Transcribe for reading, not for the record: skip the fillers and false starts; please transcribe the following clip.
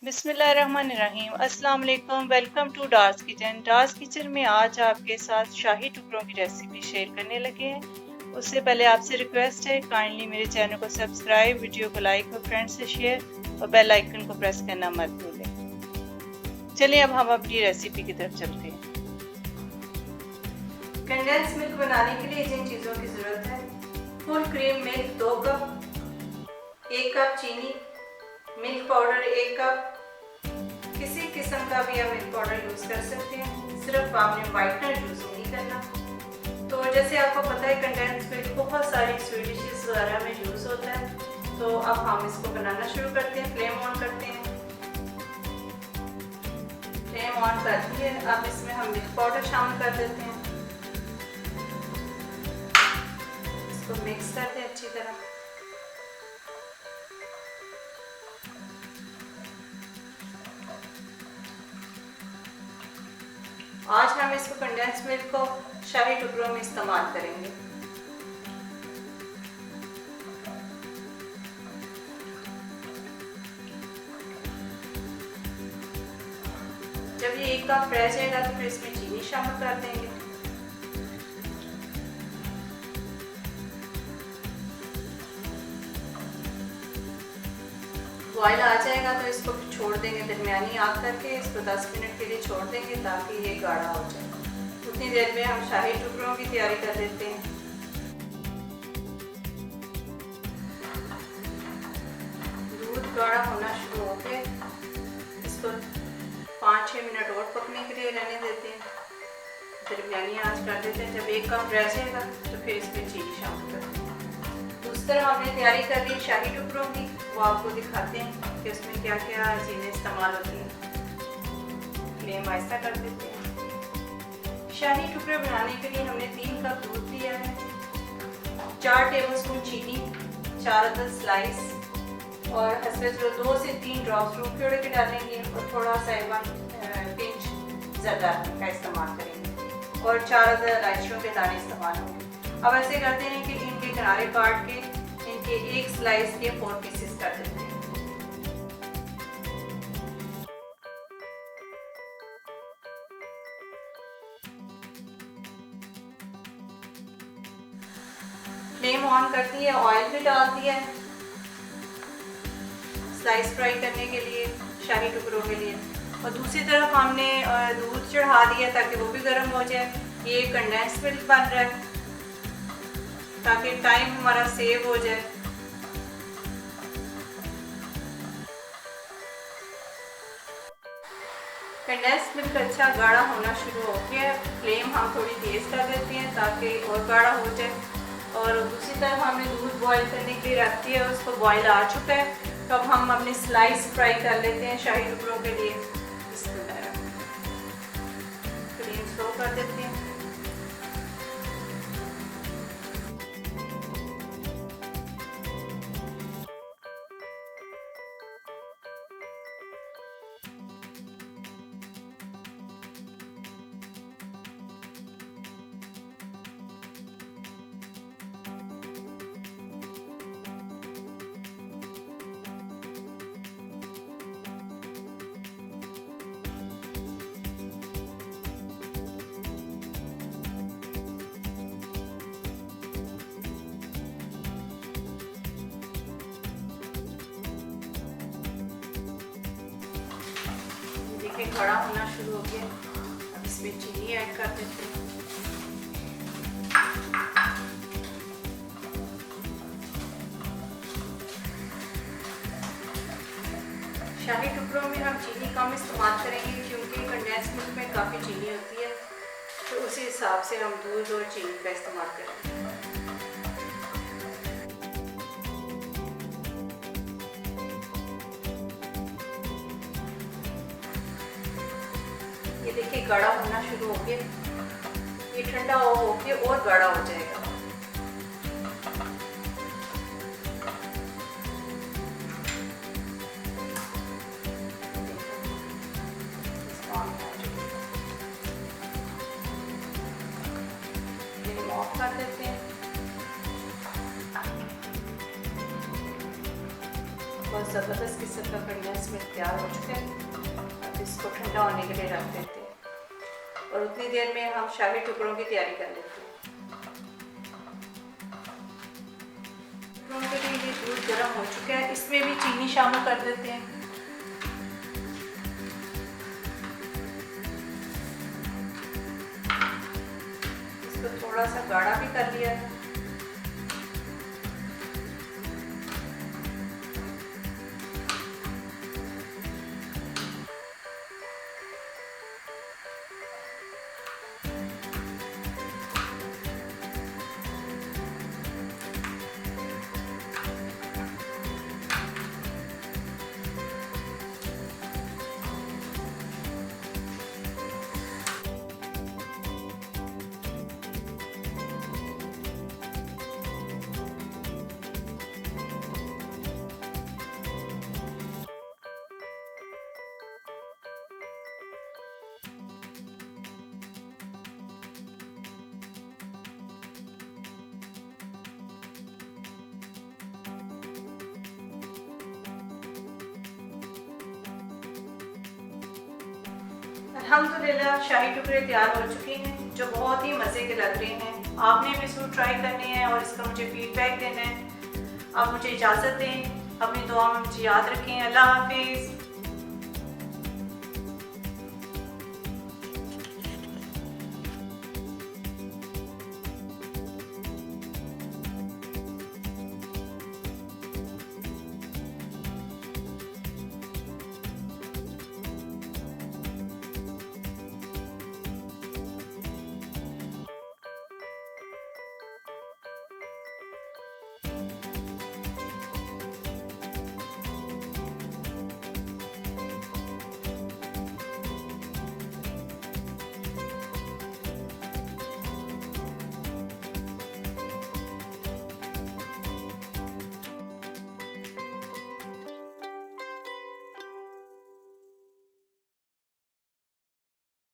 बिस्मिल्लाहिर्रहमानिर्रहीम। अस्सलाम वालेकुम। Welcome to Dar's kitchen. Dar's kitchen में आज आपके साथ शाही टुकड़ों की रेसिपी शेयर करने लगे हैं। उससे पहले आपसे रिक्वेस्ट है, काइंडली मेरे चैनल को सब्सक्राइब, वीडियो को लाइक और फ्रेंड्स से शेयर और बेल आइकन को प्रेस करना मत भूलें। चलिए अब हम अपनी रेसिपी की तरफ चलते हैं। कंडेंस मिल्क बनाने के लिए जिन चीज़ों की ज़रूरत है: full cream milk 2 cup, 1 cup चीनी, मिल्क पाउडर 1 कप, किसी किस्म का भी आप मिल्क पाउडर यूज़ कर सकते हैं, सिर्फ आपने वाइटनर यूज़ नहीं करना। तो जैसे आपको पता है कंडेंस मिल्क बहुत सारी स्वीट डिशेस वगैरह में यूज़ होता है। तो अब हम इसको बनाना शुरू करते हैं। फ्लेम ऑन करते हैं। फ्लेम ऑन कर दिए। अब इसमें हम मिल्क पाउडर शामिल कर देते हैं। इसको मिक्स कर दें अच्छी तरह। आज हम इसको कंडेंस मिल्क को शाही टुकड़ों में इस्तेमाल करेंगे। जब ये 1 कप रह जाएगा तो फिर इसमें चीनी शामिल कर देंगे। बॉयल आ जाएगा तो इसको छोड़ देंगे, दरमियानी आग करके इसको 10 मिनट के लिए छोड़ देंगे ताकि ये गाढ़ा हो जाए। उतनी देर में हम शाही टुकड़ों की तैयारी कर देते हैं। दूध गाढ़ा होना शुरू हो गया, इसको 5-6 मिनट और पकने के लिए रहने देते हैं। दरमियानी आंच कर देते हैं। जब 1 कप रह जाएगा तो फिर इसमें चीनी शामिल करते हैं। उस तरह हमने तैयारी कर ली शाही टुकड़ों की, वो आपको दिखाते हैं कि उसमें क्या क्या चीज़ें इस्तेमाल होती हैं। फ्लेम आहिस्ता कर देते हैं। शाही टुकड़े बनाने के लिए हमने 3 कप दूध लिया है, 4 टेबलस्पून चीनी, 4 अदद स्लाइस और हसबे 2 से 3 ड्रॉप्स रूह के के डालेंगे और थोड़ा सा 1 पिंच ज़्यादा का इस्तेमाल करेंगे और 4 अदद इलायचियों के दाने इस्तेमाल होंगे। अब ऐसे करते हैं कि इनके किनारे काट के इनके 1 स्लाइस के 4 पीसेस कर देते हैं। फ्लेम ऑन कर दी है, ऑयल भी डाल दिया है स्लाइस फ्राई करने के लिए, शाही टुकड़ों के लिए। और दूसरी तरफ हमने दूध चढ़ा दिया ताकि वो भी गर्म हो जाए। ये कंडेंस मिल्क बन रहा है ताकि टाइम हमारा सेव हो जाए। कंडेंस मिल्क अच्छा गाढ़ा होना शुरू हो गया। फ्लेम हम थोड़ी तेज़ कर देते हैं ताकि और गाढ़ा हो जाए। और दूसरी तरफ हमने दूध बॉईल करने के लिए रख दिया, उसको बॉईल आ चुका है। तो अब हम अपने स्लाइस फ्राई कर लेते हैं शाही टुकड़ों के लिए। फ्लेम स्लो कर देते हैं। देखिए गाढ़ा होना शुरू हो गया। अब इसमें चीनी ऐड कर देते हैं। शाही टुकड़ों में हम चीनी कम इस्तेमाल करेंगे क्योंकि कंडेंस मिल्क में काफ़ी चीनी होती है, तो उसी हिसाब से हम दूध और चीनी का इस्तेमाल करेंगे। ये देखिए गाढ़ा होना शुरू हो गया। ये ठंडा हो के और गाढ़ा हो जाएगा। ऑफ कर देते हैं। बस बहुत ज़बरदस्त किस्म का कढ़िया इसमें तैयार हो चुका है। अब इसको ठंडा होने के लिए रख देते हैं और उतनी देर में हम शाही टुकड़ों की तैयारी कर लेते हैं। टुकड़ों के लिए ये दूध गर्म हो चुका है, इसमें भी चीनी शामिल कर देते हैं। इसको थोड़ा सा गाढ़ा भी कर लिया है। अल्हम्दुलिल्लाह शाही टुकड़े तैयार हो चुके हैं जो बहुत ही मज़े के लग रहे हैं। आपने भी ज़रूर ट्राई करने हैं और इसका मुझे फीडबैक देना है। आप मुझे इजाज़त दें, अपनी दुआ में मुझे याद रखें। अल्लाह हाफिज़।